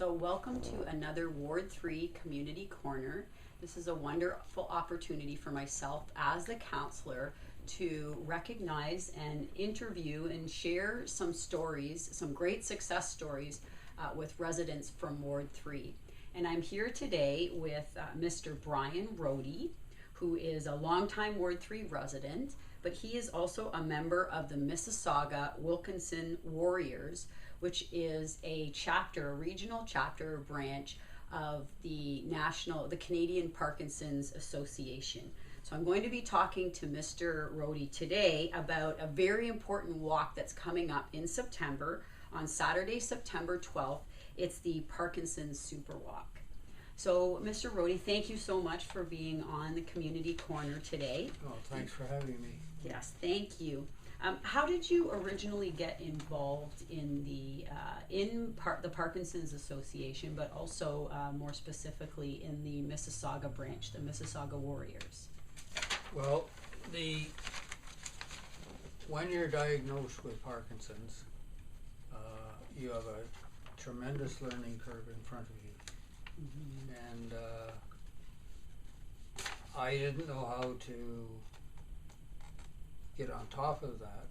So welcome to another Ward 3 Community Corner. This is a wonderful opportunity for myself as the counselor to recognize and interview and share some stories, some great success stories with residents from Ward 3. And I'm here today with Mr. Bryan Rodie, who is a longtime Ward 3 resident, but he is also a member of the Mississauga Wilkinson Warriors, which is a regional chapter or branch of the Canadian Parkinson's Association. So I'm going to be talking to Mr. Rodie today about a very important walk that's coming up in September, on Saturday, September 12th. It's the Parkinson SuperWalk. So, Mr. Rodie, thank you so much for being on the Community Corner today. Oh, thanks for having me. Yes, thank you. How did you originally get involved in the Parkinson's Association, but also more specifically in the Mississauga branch, the Mississauga Warriors? Well, when you're diagnosed with Parkinson's, you have a tremendous learning curve in front of you. And I didn't know how to get on top of that,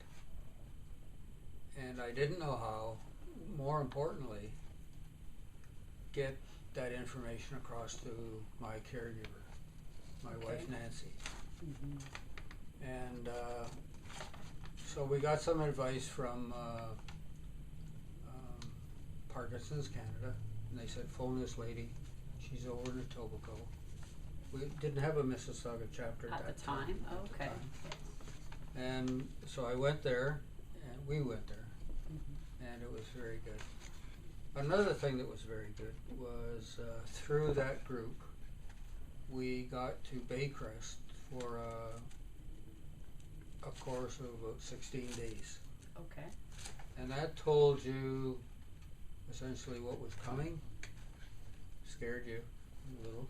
and I didn't know how, more importantly, get that information across to my caregiver, my wife Nancy. And so we got some advice from Parkinson's Canada, and they said, phone this lady, she's over in Etobicoke. We didn't have a Mississauga chapter at that time. Oh, okay. And so I went there, and we went there, and it was very good. Another thing that was very good was through that group, we got to Baycrest for a course of about 16 days. Okay. And that told you essentially what was coming, scared you a little,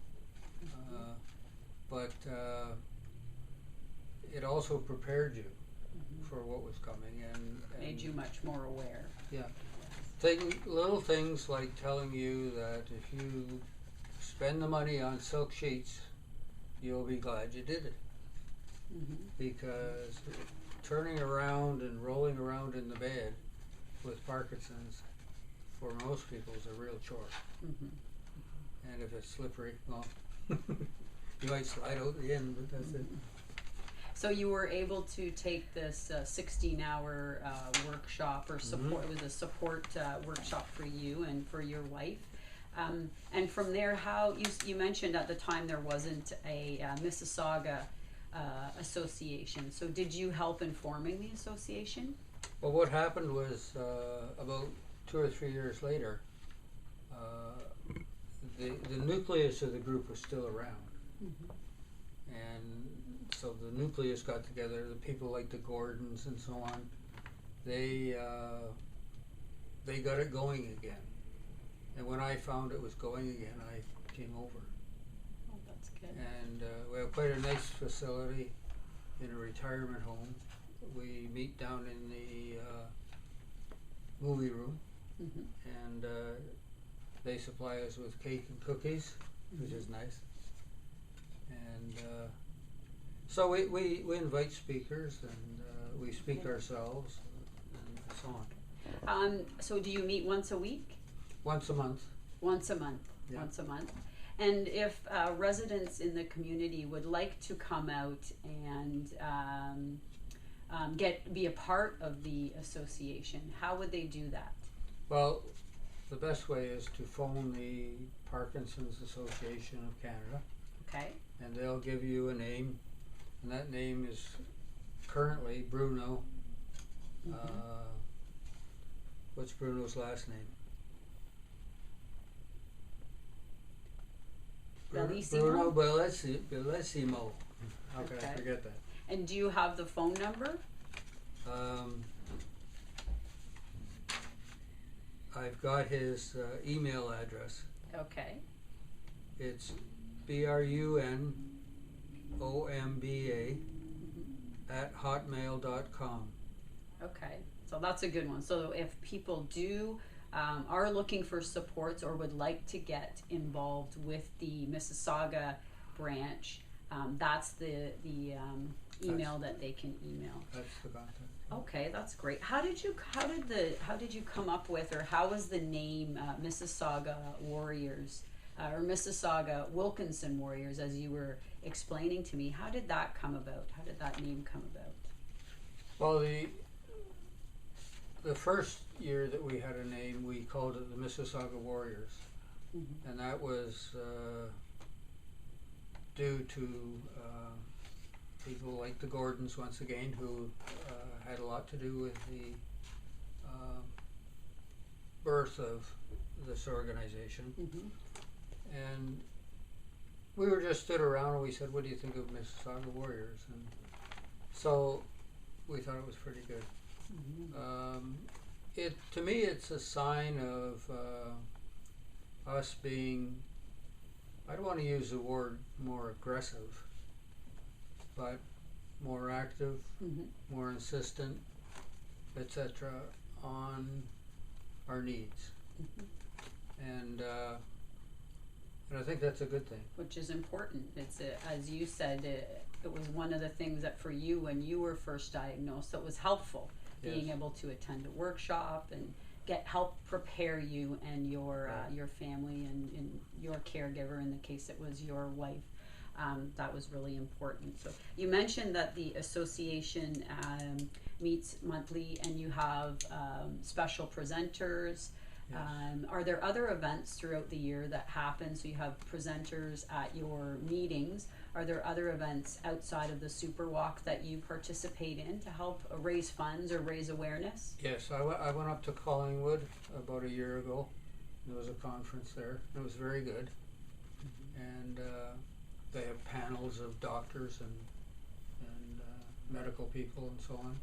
but it also prepared you for what was coming, and made you much more aware. Yeah. Little things like telling you that if you spend the money on silk sheets, you'll be glad you did it. Because turning around and rolling around in the bed with Parkinson's, for most people, is a real chore. And if it's slippery, well, you might slide out the end, but that's it. So you were able to take this 16-hour workshop or support. It was a support workshop for you and for your wife. And from there, how you mentioned at the time there wasn't a Mississauga association. So did you help in forming the association? Well, what happened was about 2 or 3 years later, the nucleus of the group was still around. And so the nucleus got together, the people like the Gordons and so on, they got it going again. And when I found it was going again, I came over. Oh, that's good. And we have quite a nice facility in a retirement home. We meet down in the movie room, and they supply us with cake and cookies, which is nice. And so we invite speakers, and we speak ourselves, and so on. So do you meet once a week? Once a month. Once a month. Yeah. Once a month. And if residents in the community would like to come out and be a part of the association, how would they do that? Well, the best way is to phone the Parkinson's Association of Canada. Okay. And they'll give you a name, and that name is currently Bruno. What's Bruno's last name? Bruno Bellissimo. How could I forget that? And do you have the phone number? I've got his email address. Okay. It's BRUNOMBA @hotmail.com. Okay, so that's a good one. So if people do are looking for supports or would like to get involved with the Mississauga branch, that's the email that they can email. That's the contact. Okay, that's great. How did you come up with, or how was the name Mississauga Warriors or Mississauga Wilkinson Warriors, as you were explaining to me? How did that come about? How did that name come about? Well, the first year that we had a name, we called it the Mississauga Warriors, and that was due to people like the Gordons, once again, who had a lot to do with the birth of this organization. And we were just stood around and we said, what do you think of Mississauga Warriors? And so we thought it was pretty good. To me, it's a sign of us being, I don't want to use the word more aggressive, but more active, more insistent, etc., on our needs. And I think that's a good thing. Which is important. It's as you said, it was one of the things that for you when you were first diagnosed, that was helpful. Yes. Being able to attend a workshop and get help prepare you and your family and your caregiver, in the case it was your wife. That was really important. So you mentioned that the association meets monthly and you have special presenters. Yes. Are there other events throughout the year that happen? So you have presenters at your meetings. Are there other events outside of the SuperWalk that you participate in to help raise funds or raise awareness? Yes, I went up to Collingwood about a year ago. There was a conference there. It was very good. And they have panels of doctors and medical people and so on.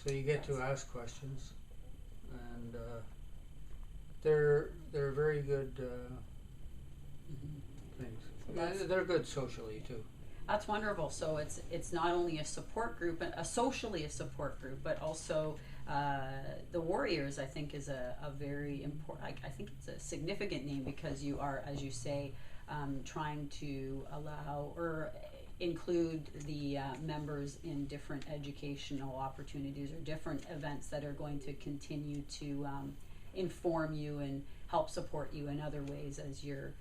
So you get to ask questions. And they're very good things. They're good socially too. That's wonderful. So it's not only a support group, socially a support group, but also the Warriors, I think, is a very important, I think it's a significant name, because you are, as you say, trying to allow or include the members in different educational opportunities or different events that are going to continue to inform you and help support you in other ways as you're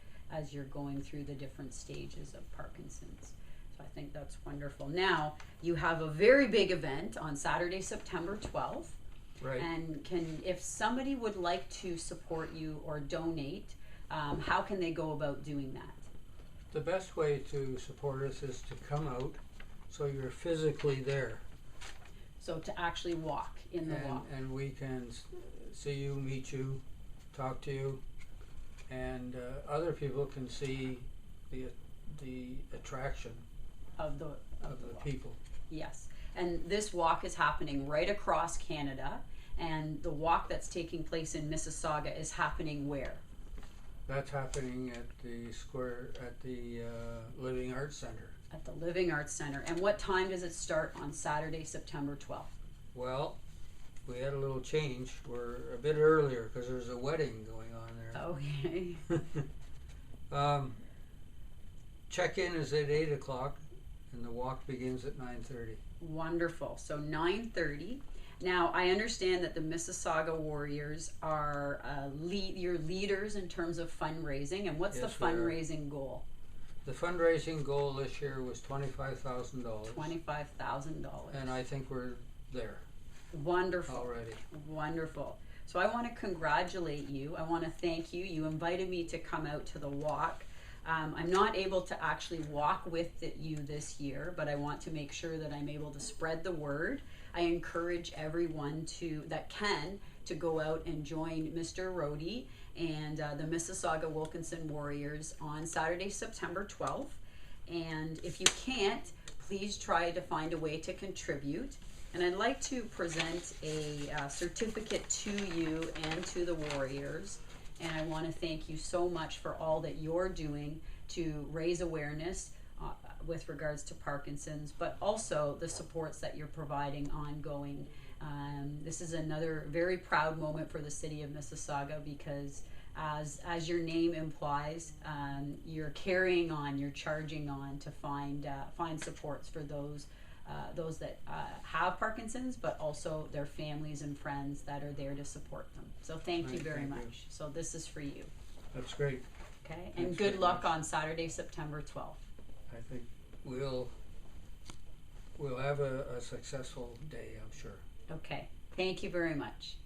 going through the different stages of Parkinson's. So I think that's wonderful. Now, you have a very big event on Saturday, September 12th. Right. And if somebody would like to support you or donate, how can they go about doing that? The best way to support us is to come out so you're physically there. So to actually walk in the walk. And we can see you, meet you, talk to you, and other people can see the attraction of the people. Yes, and this walk is happening right across Canada, and the walk that's taking place in Mississauga is happening where? That's happening at the square, at the Living Arts Center. At the Living Arts Center. And what time does it start on Saturday, September 12th? Well, we had a little change. We're a bit earlier because there's a wedding going on there. Okay. Check-in is at 8 o'clock and the walk begins at 9:30. Wonderful. So 9:30. Now, I understand that the Mississauga Warriors are your leaders in terms of fundraising. And what's the fundraising goal? The fundraising goal this year was $25,000. $25,000. And I think we're there. Wonderful. Already. Wonderful. So I want to congratulate you. I want to thank you. You invited me to come out to the walk. I'm not able to actually walk with you this year, but I want to make sure that I'm able to spread the word. I encourage everyone that can go out and join Mr. Rodie and the Mississauga Wilkinson Warriors on Saturday, September 12th. And if you can't, please try to find a way to contribute. And I'd like to present a certificate to you and to the Warriors. And I want to thank you so much for all that you're doing to raise awareness with regards to Parkinson's, but also the supports that you're providing ongoing This is another very proud moment for the city of Mississauga because as your name implies, you're carrying on, you're charging on to find supports for those that have Parkinson's, but also their families and friends that are there to support them. So thank you very much. So this is for you. That's great. Okay, and good luck on Saturday, September 12th. I think we'll have a successful day, I'm sure. Okay, thank you very much.